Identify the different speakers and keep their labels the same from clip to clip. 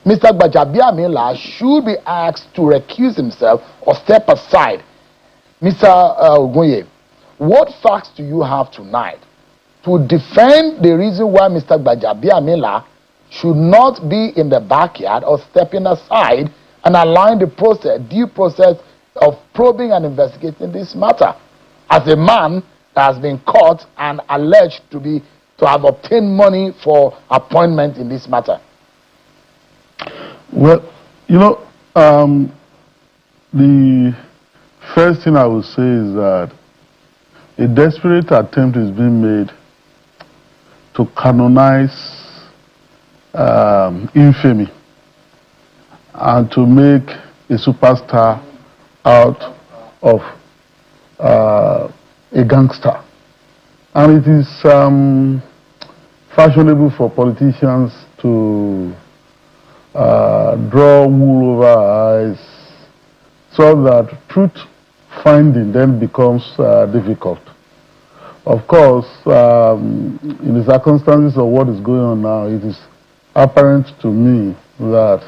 Speaker 1: Mr. Gbajabiamila should be asked to recuse himself or step aside. Mr. Ogunye, what facts do you have tonight to defend the reason why Mr. Gbajabiamila should not be in the backyard or stepping aside and allowing the process, due process of probing and investigating this matter, as a man that has been caught and alleged to have obtained money for appointment in this matter?
Speaker 2: Well, the first thing I would say is that a desperate attempt is being made to canonize infamy and to make a superstar out of a gangster. And it is fashionable for politicians to draw wool over our eyes so that truth finding then becomes difficult. Of course, in the circumstances of what is going on now, it is apparent to me that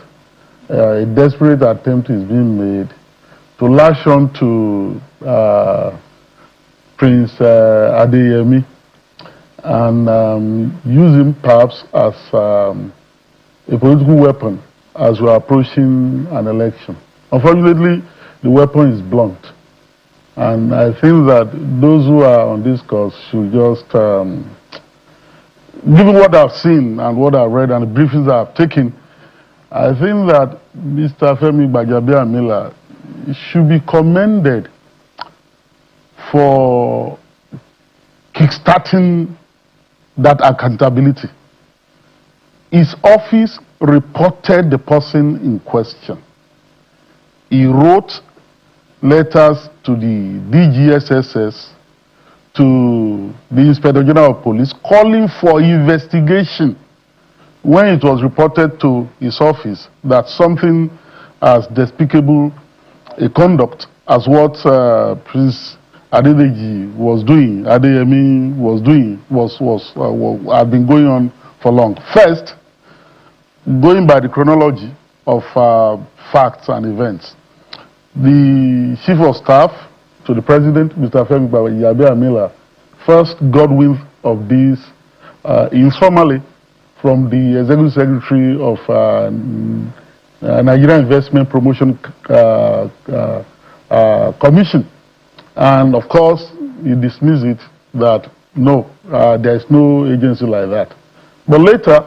Speaker 2: a desperate attempt is being made to lash on to Prince Adeyemi and use him perhaps as a political weapon as we are approaching an election. Unfortunately, the weapon is blunt. And I think that those who are on this course should just, given what I've seen and what I've read and the briefings I've taken, I think that Mr. Gbajabiamila should be commended for kickstarting that accountability. His office reported the person in question. He wrote letters to the DGSSS, to the Inspector General of Police, calling for investigation when it was reported to his office that something as despicable a conduct as what Prince Adeyemi was doing, had been going on for long. First, going by the chronology of facts and events, the Chief of Staff to the President, Mr. Gbajabiamila, first got wind of this informally from the Executive Secretary of Nigerian Investment Promotion Commission. And of course, he dismissed it that no, there is no agency like that. But later,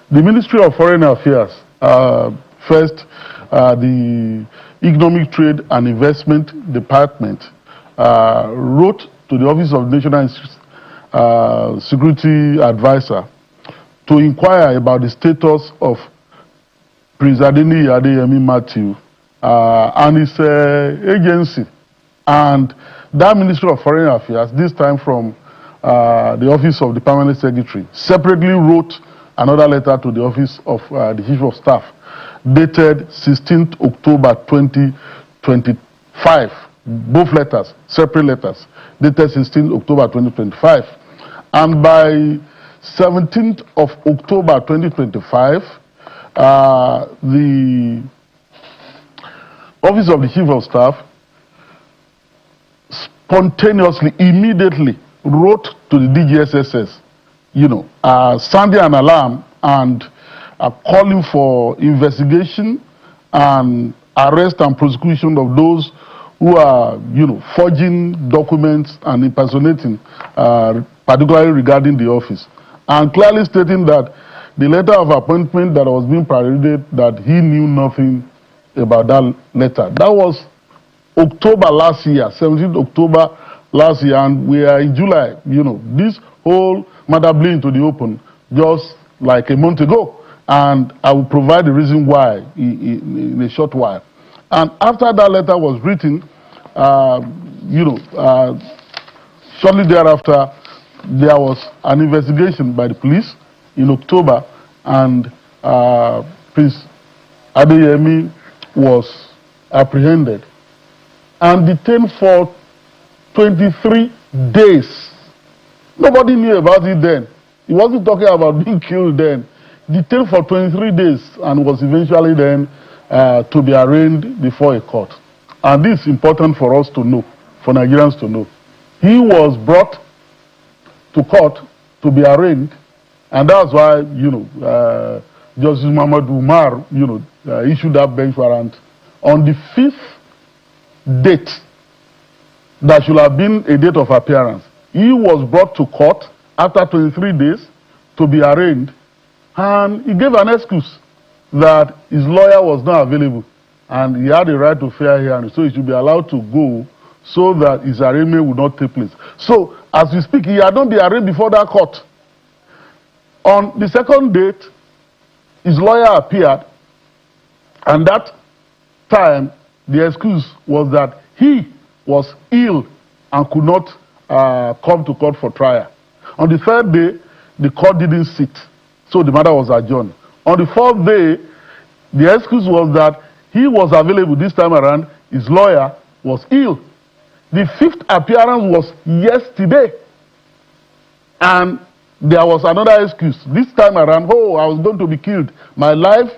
Speaker 2: the Ministry of Foreign Affairs, first the Economic Trade and Investment Department, wrote to the Office of National Security Advisor to inquire about the status of Prince Adeyemi Matthew and his agency. And that Ministry of Foreign Affairs, this time from the Office of the Permanent Secretary, separately wrote another letter to the Office of the Chief of Staff, dated 16th October 2025. Both letters, separate letters, dated 16th October 2025. And by 17th of October 2025, the Office of the Chief of Staff spontaneously, immediately wrote to the DGSSS, sounding an alarm and calling for investigation and arrest and prosecution of those who are, forging documents and impersonating, particularly regarding the office. And clearly stating that the letter of appointment that was being paraded, that he knew nothing about that letter. That was October last year, 17th October last year, and we are in July. This whole matter blew into the open just like a month ago. And I will provide the reason why in a short while. And after that letter was written, shortly thereafter, there was an investigation by the police in October, and Prince Adeyemi was apprehended and detained for 23 days. Nobody knew about it then. He wasn't talking about being killed then. detained for 23 days and was eventually then to be arraigned before a court. And this is important for us to know, for Nigerians to know. He was brought to court to be arraigned, and that's why, Justice Muhammad Umar, issued that bench warrant on the 5th date that should have been a date of appearance. He was brought to court after 23 days to be arraigned, and he gave an excuse that his lawyer was not available and he had a right to fair hearing, so he should be allowed to go so that his arraignment would not take place. So, as we speak, he had not been arraigned before that court. On the 2nd date, his lawyer appeared, and that time the excuse was that he was ill and could not come to court for trial. On the 3rd day, the court didn't sit, so the matter was adjourned. On the 4th day, the excuse was that he was available this time around, his lawyer was ill. The 5th appearance was yesterday, and there was another excuse. This time around, I was going to be killed. My life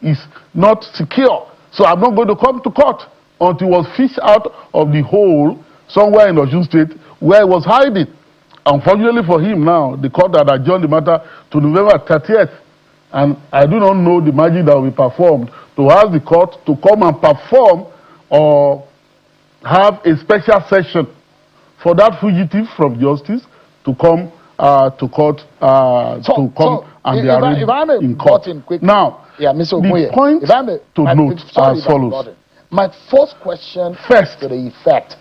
Speaker 2: is not secure, so I'm not going to come to court until he was fished out of the hole somewhere in Osun State where he was hiding. Unfortunately for him now, the court had adjourned the matter to November 30th, and I do not know the magic that will be performed to ask the court to come and perform or have a special session for that fugitive from justice to come to court and be arraigned in court. Now, the point to note as follows.
Speaker 1: My first question to the effect,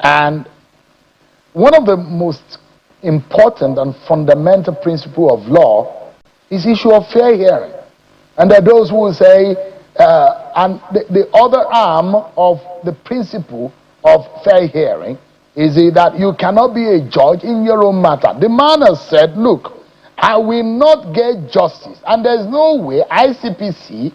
Speaker 1: and one of the most important and fundamental principle of law is issue of fair hearing. And there are those who will say, and the other arm of the principle of fair hearing is that you cannot be a judge in your own matter. The man has said, look, I will not get justice, and there's no way ICPC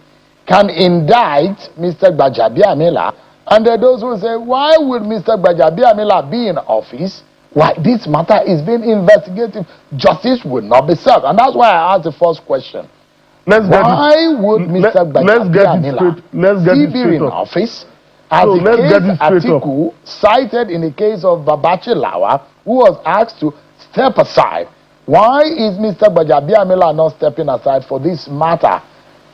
Speaker 1: can indict Mr. Gbajabiamila. And there are those who say, why would Mr. Gbajabiamila be in office? Why this matter is being investigated? Justice will not be served. And that's why I asked the first question. Why would Mr. Gbajabiamila be in office? As the case Atiku cited in the case of Babachi Lawa, who was asked to step aside. Why is Mr. Gbajabiamila not stepping aside for this matter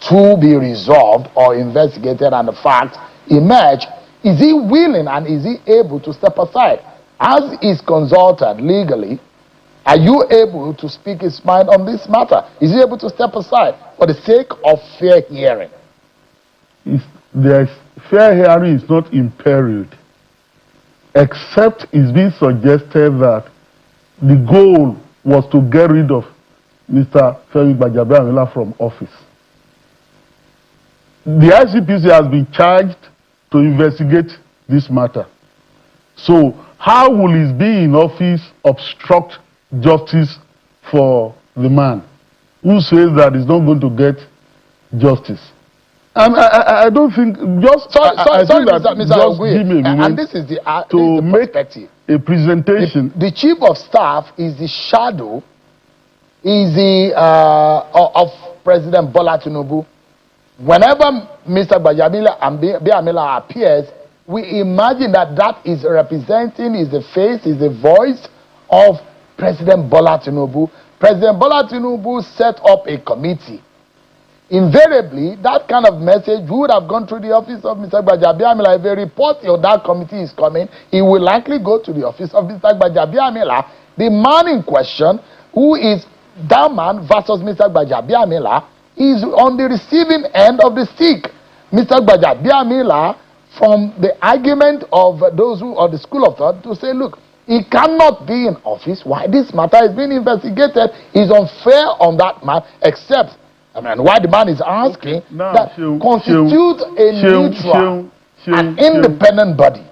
Speaker 1: to be resolved or investigated and the facts emerge? Is he willing and is he able to step aside? As is consulted legally, are you able to speak his mind on this matter? Is he able to step aside for the sake of fair hearing?
Speaker 2: Fair hearing is not imperiled, except it's being suggested that the goal was to get rid of Mr. Gbajabiamila from office. The ICPC has been charged to investigate this matter. So how will his being in office obstruct justice for the man who says that he's not going to get justice? And I don't think I think that
Speaker 1: Mr. Oguye, and this is the perspective.
Speaker 2: A presentation.
Speaker 1: The chief of staff is the shadow, of President Bola Tinubu. Whenever Mr. Gbajabiamila appears, we imagine that is representing, is the face, is the voice of President Bola Tinubu. President Bola Tinubu set up a committee. Invariably, that kind of message would have gone through the office of Mr. Gbajabiamila. If a report of that committee is coming, it will likely go to the office of Mr. Gbajabiamila. The man in question, who is that man versus Mr. Gbajabiamila, is on the receiving end of the stick. Mr. Gbajabiamila, from the argument of those who are the school of thought, to say, look, he cannot be in office. Why this matter is being investigated is unfair on that man, except why the man is asking that constitute a neutral and independent body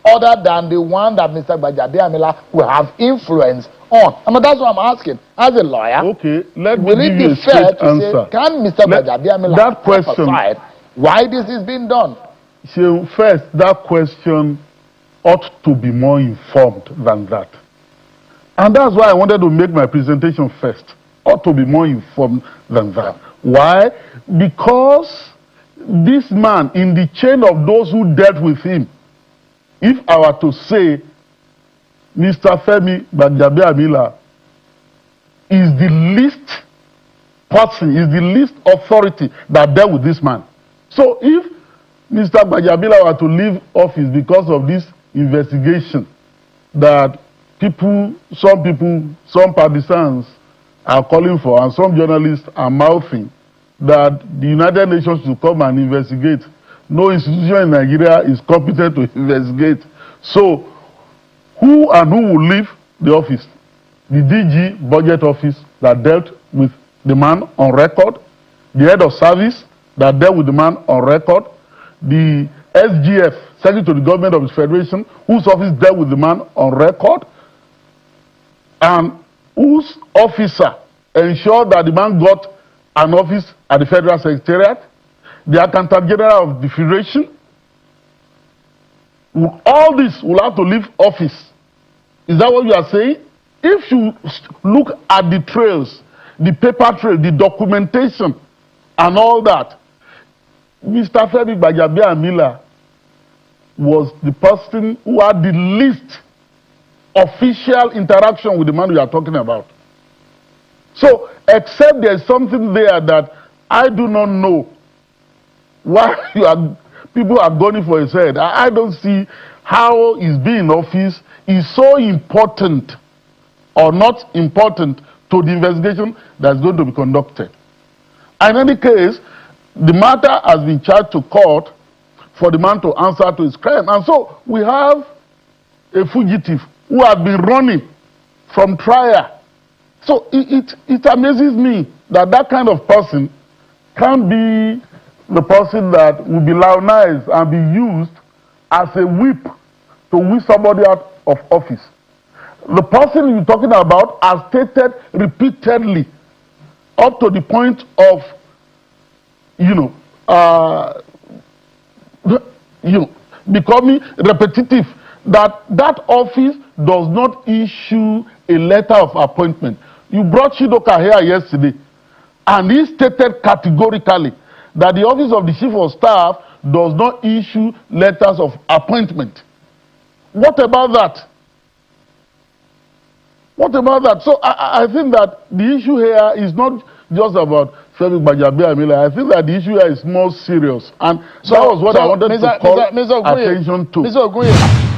Speaker 1: other than the one that Mr. Gbajabiamila will have influence on. That's what I'm asking. As a lawyer, will it be fair to say, can Mr. Gbajabiamila step aside why this is being done?
Speaker 2: First, that question ought to be more informed than that. And that's why I wanted to make my presentation first. Ought to be more informed than that. Why? Because this man, in the chain of those who dealt with him, if I were to say Mr. Femi Gbajabiamila is the least person, is the least authority that dealt with this man. So if Mr. Gbajabiamila were to leave office because of this investigation that some partisans are calling for, and some journalists are mouthing that the United Nations should come and investigate. No institution in Nigeria is competent to investigate. So, who and who will leave the office? The DG budget office that dealt with the man on record, the head of service that dealt with the man on record, the SGF, Secretary to the Government of the Federation, whose office dealt with the man on record, and whose officer ensured that the man got an office at the Federal Secretariat, the Accountant General of the Federation. All this will have to leave office. Is that what you are saying? If you look at the trails, the paper trail, the documentation, and all that, Mr. Femi Gbajabiamila was the person who had the least official interaction with the man we are talking about. So, except there is something there that I do not know why people are going for his head. I don't see how his being in office is so important or not important to the investigation that's going to be conducted. In any case, the matter has been charged to court for the man to answer to his crime. And so we have a fugitive who has been running from trial. So it amazes me that that kind of person can be the person that will be lionized and be used as a whip to whip somebody out of office. The person you're talking about has stated repeatedly, up to the point of, becoming repetitive, that office does not issue a letter of appointment. You brought Chidoka here yesterday, and he stated categorically that the office of the chief of staff does not issue letters of appointment. What about that? What about that? So I think that the issue here is not just about Femi Gbajabiamila. I think that the issue here is more serious, and so that was what I wanted to call attention to.
Speaker 1: Mr. Ogunye.